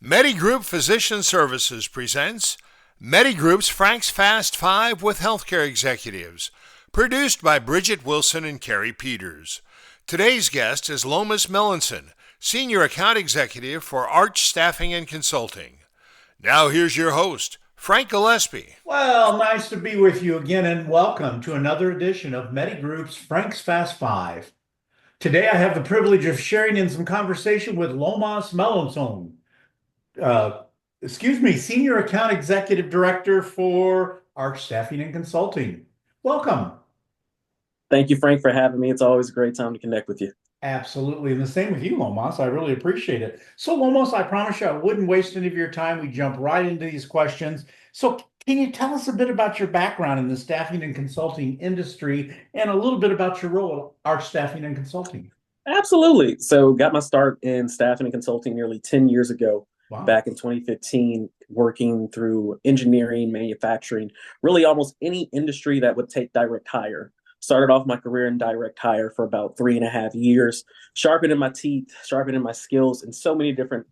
Medigroup Physician Services presents Medigroup's Frank's Fast Five with Healthcare Executives, produced by Bridget Wilson and Carrie Peters. Today's guest is Lomas Melonson, Senior Account Executive for Arch Staffing and Consulting. Now here's your host, Frank Gillespie. Well, nice to be with you again, and welcome to another edition of Medigroup's Frank's Fast Five. Today, I have the privilege of sharing in some conversation with Lomas Melonson, uh, Senior Account Executive Director for Arch Staffing and Consulting. Welcome. Thank you, Frank, for having me. It's always a great time to connect with you. Absolutely. And the same with you, Lomas. I really appreciate it. So, Lomas, I promise you I wouldn't waste any of your time. We jump right into these questions. So, can you tell us a bit about your background in the staffing and consulting industry and a little bit about your role at Arch Staffing and Consulting? Absolutely. So, got my start in staffing and consulting nearly 10 years ago, Wow. back in 2015, working through engineering, manufacturing, really almost any industry that would take direct hire. Started off my career in direct hire for about 3.5 years, sharpening my teeth, sharpening my skills in so many different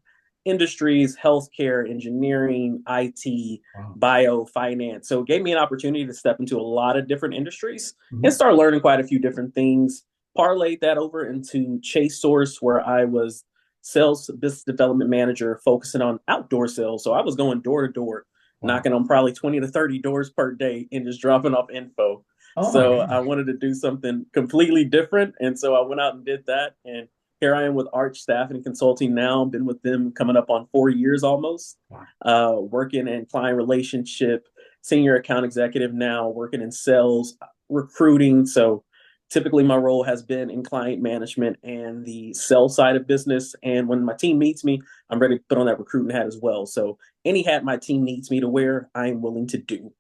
industries: healthcare, engineering, IT, Wow. bio, finance. So it gave me an opportunity to step into a lot of different industries Mhm. and start learning quite a few different things. Parlayed that over into Chase Source, where I was sales business development manager focusing on outdoor sales. So I was going door to door, Wow. knocking on probably 20 to 30 doors per day and just dropping off info. Oh my So I gosh. wanted to do something completely different. And so I went out and did that. And here I am with Arch Staffing and Consulting now. Been with them coming up on 4 years almost, Wow. working in client relationship, senior account executive now, working in sales, recruiting. So typically my role has been in client management and the sales side of business. And when my team needs me, I'm ready to put on that recruiting hat as well. So any hat my team needs me to wear, I'm willing to do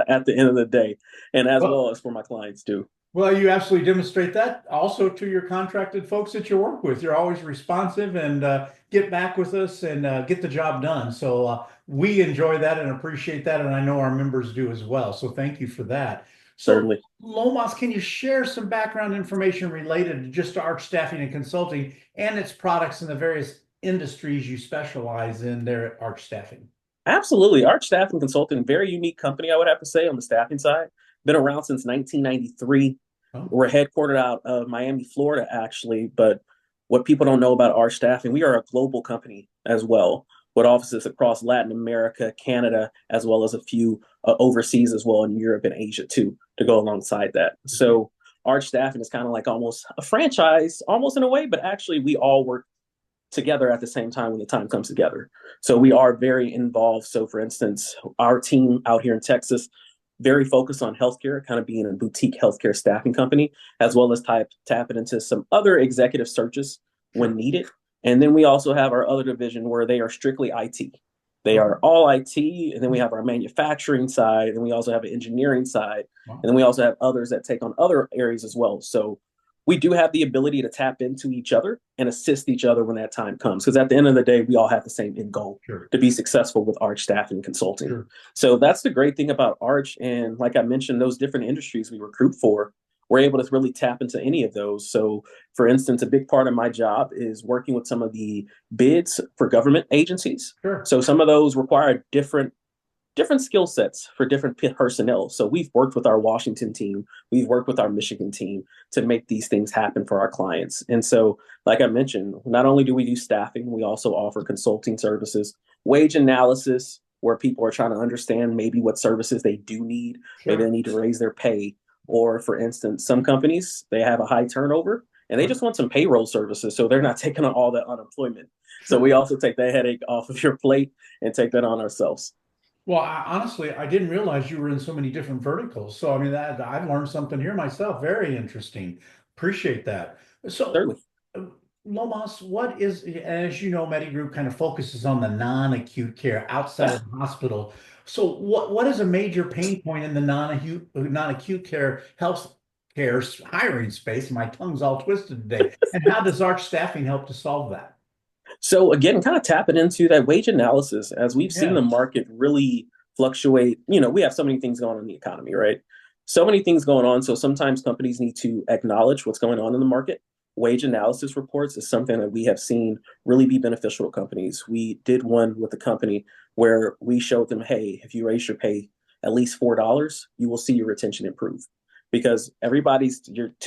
at the end of the day, and as Well, well as for my clients too. well, you absolutely demonstrate that also to your contracted folks that you work with. You're always responsive and get back with us and get the job done. So we enjoy that and appreciate that, and I know our members do as well. So thank you for that. So, Certainly. Lomas, can you share some background information related to just to Arch Staffing and Consulting and its products in the various industries you specialize in there at Arch Staffing? Absolutely. Arch Staffing Consulting, very unique company, I would have to say, on the staffing side. Been around since 1993. Oh, We're headquartered out of Miami, Florida, actually. But what people don't know about Arch Staffing, we are a global company as well, with offices across Latin America, Canada, as well as a few overseas as well in Europe and Asia too, to go alongside that. So Arch Staffing is kind of like almost a franchise, almost in a way, but actually we all work together at the same time when the time comes together. So we are very involved. So for instance, our team out here in Texas, very focused on healthcare, kind of being a boutique healthcare staffing company, as well as tapping into some other executive searches when sure. needed. And then we also have our other division where they are strictly IT. They Okay. are all IT, and then we have our manufacturing side, and we also have an engineering side, Wow. and then we also have others that take on other areas as well. So we do have the ability to tap into each other and assist each other when that time comes. Because at the end of the day, we all have the same end goal: Sure. to be successful with Arch Staffing and Consulting. Sure. So that's the great thing about Arch. And like I mentioned, those different industries we recruit for, we're able to really tap into any of those. So, for instance, a big part of my job is working with some of the bids for government agencies. Sure. So some of those require different skill sets for different personnel. So we've worked with our Washington team, we've worked with our Michigan team to make these things happen for our clients. And so, like I mentioned, not only do we do staffing, we also offer consulting services, wage analysis, where people are trying to understand maybe what services they do need, maybe Sure. they need to raise their pay. Or, for instance, some companies, they have a high turnover and they Sure. just want some payroll services. So they're not taking on all that unemployment. So Sure. we also take that headache off of your plate and take that on ourselves. Well, honestly, I didn't realize you were in so many different verticals. So, I mean, that I've learned something here myself. Very interesting. Appreciate that. So, Certainly. uh, Lomas, what is, as you know, Medigroup kind of focuses on the non-acute care outside of the hospital. So, what is a major pain point in the non-acute care health care hiring space? My tongue's all twisted today. And how does Arch Staffing help to solve that? So again, kind of tapping into that wage analysis as we've seen Yeah, the market really fluctuate. We have so many things going on in the economy, right? So many things going on. So sometimes companies need to acknowledge what's going on in the market wage analysis reports is something that we have seen really be beneficial to companies. We did one with a company where we showed them, hey, if you raise your pay at least $4, you will see your retention improve because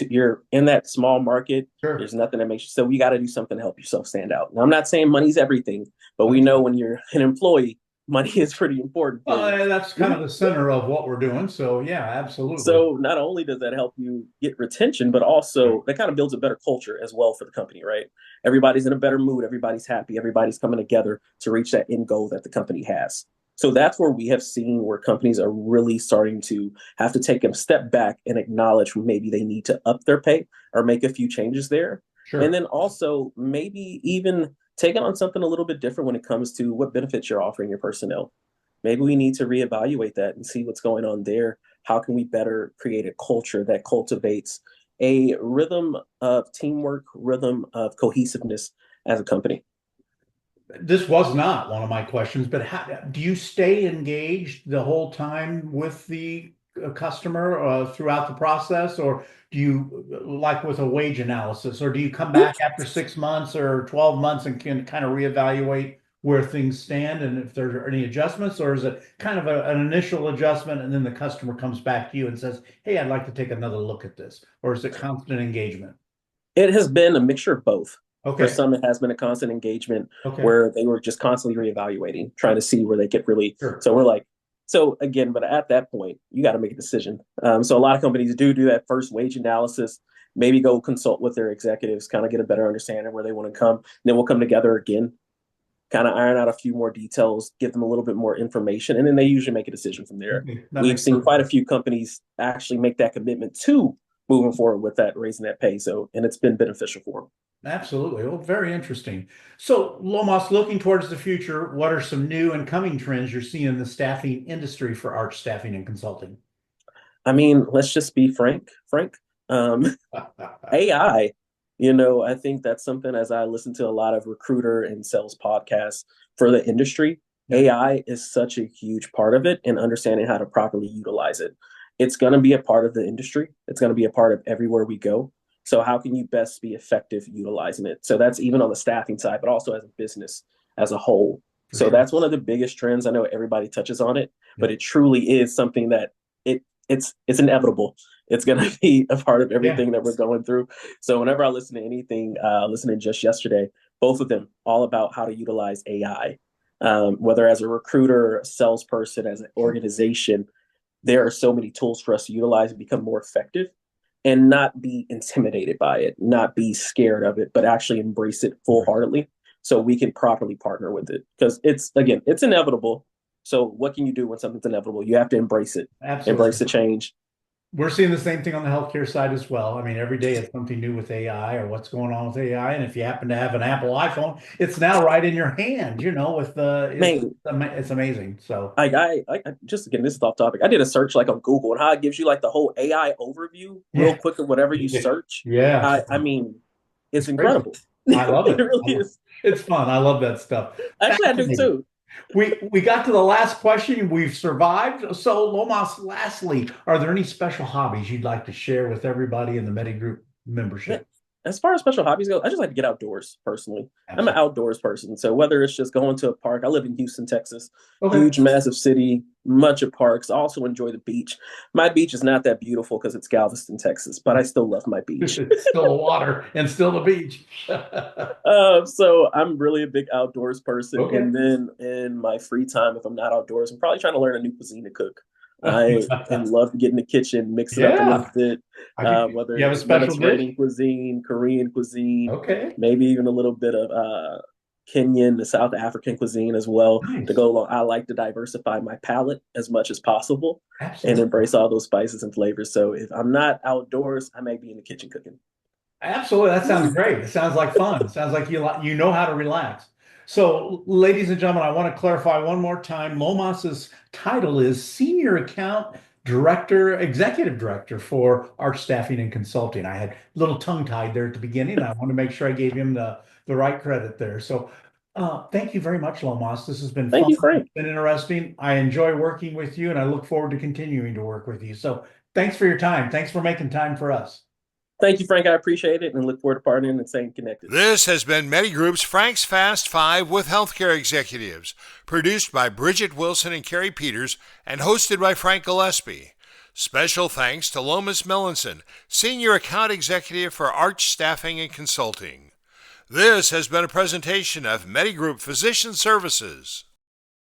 you're in that small market. Sure. There's nothing that makes you so we got to do something to help yourself stand out. Now, I'm not saying money's everything, but we know when you're an employee, money is pretty important for you. Well, that's kind of the center of what we're doing. So yeah, absolutely. So not only does that help you get retention, but also that kind of builds a better culture as well for the company, right? Everybody's in a better mood, everybody's happy, everybody's coming together to reach that end goal that the company has. So that's where we have seen where companies are really starting to have to take a step back and acknowledge maybe they need to up their pay or make a few changes there. And Sure. then also maybe even take on something a little bit different when it comes to what benefits you're offering your personnel. Maybe we need to reevaluate that and see what's going on there. How can we better create a culture that cultivates a rhythm of teamwork, rhythm of cohesiveness as a company? This was not one of my questions, but how do you stay engaged the whole time with the customer throughout the process, or do you like with a wage analysis, or do you come back after 6 months or 12 months and can kind of reevaluate where things stand and if there are any adjustments, or is it kind of an initial adjustment and then the customer comes back to you and says, "Hey, I'd like to take another look at this," or is it constant engagement? It has been a mixture of both. For Okay. some, it has been a constant engagement Okay. where they were just constantly reevaluating, trying to see where they get really. Sure. So we're like, so again, but at that point, you got to make a decision. So a lot of companies do that first wage analysis, maybe go consult with their executives, kind of get a better understanding where they want to come. Then we'll come together again, kind of iron out a few more details, give them a little bit more information, and then they usually make a decision from there. Okay. That We've makes seen perfect quite a sense. few companies actually make that commitment to moving forward with that, raising that pay. So, and it's been beneficial for them. Absolutely. Well, very interesting. So, Lomas, looking towards the future, what are some new and coming trends you're seeing in the staffing industry for arch staffing and consulting? I mean, let's just be frank. Um, AI, I think that's something as I listen to a lot of recruiter and sales podcasts for the industry, Yeah, AI is such a huge part of it and understanding how to properly utilize it. It's going to be a part of the industry. It's going to be a part of everywhere we go. So how can you best be effective utilizing it? So that's even on the staffing side, but also as a business as a whole. for So sure. that's one of the biggest trends. I know everybody touches on it, but Yep. it truly is something that it's inevitable. It's going to be a part of Yeah. everything that we're going through. So whenever I listen to anything, listening just yesterday, both of them all about how to utilize AI, whether as a recruiter, a salesperson, as an organization, there are so many tools for us to utilize and become more effective and not be intimidated by it, not be scared of it, but actually embrace it full heartedly so we can properly partner with it. Because it's inevitable. So what can you do when something's inevitable? You have to embrace it, embrace Absolutely. the change. We're seeing the same thing on the healthcare side as well. I mean, every day it's something new with AI or what's going on with AI. And if you happen to have an Apple iPhone, it's now right in your hand, with Man, it's amazing. So I just again, this is off topic. I did a search like on Google and how it gives you like the whole AI overview real yeah. quick of whatever you search. Yeah. I mean, it's It's crazy. incredible. I love It it. really is. It's fun. I love that stuff. Actually, I do Fascinating. too. We got to the last question. We've survived. So, Lomas, lastly, are there any special hobbies you'd like to share with everybody in the Medi Group Yeah. membership? As far as special hobbies go, I just like to get outdoors personally. I'm an Absolutely. outdoors person. So whether it's just going to a park, I live in Houston, Texas, Okay. huge, massive city, much of parks. I also enjoy the beach. My beach is not that beautiful because it's Galveston, Texas, but I still love my beach. It's still the water and still the beach. So I'm really a big outdoors person. Okay. And then in my free time, if I'm not outdoors, I'm probably trying to learn a new cuisine to cook. I can love to get in the kitchen, mix it up a little Yeah. bit, I think whether you have a it's special dish. Mediterranean cuisine, Korean cuisine, Okay. maybe even a little bit of Kenyan, the South African cuisine as well to Nice. go along. I like to diversify my palate as much as possible and Absolutely. embrace all those spices and flavors. So if I'm not outdoors, I may be in the kitchen cooking. Absolutely. That sounds great. It sounds like fun. It sounds like you know how to relax. So, ladies and gentlemen, I want to clarify one more time. Lomas's title is Senior Account Director, Executive Director for Arch Staffing and Consulting. I had a little tongue-tied there at the beginning. I want to make sure I gave him the right credit there. So, thank you very much, Lomas. This has been Thank fun. you, It's Frank. been interesting. I enjoy working with you, and I look forward to continuing to work with you. So, thanks for your time. Thanks for making time for us. Thank you, Frank. I appreciate it and look forward to partnering and staying connected. This has been MediGroup's Frank's Fast Five with Healthcare Executives, produced by Bridget Wilson and Carrie Peters and hosted by Frank Gillespie. Special thanks to Lomas Melonson, Senior Account Executive for Arch Staffing and Consulting. This has been a presentation of MediGroup Physician Services.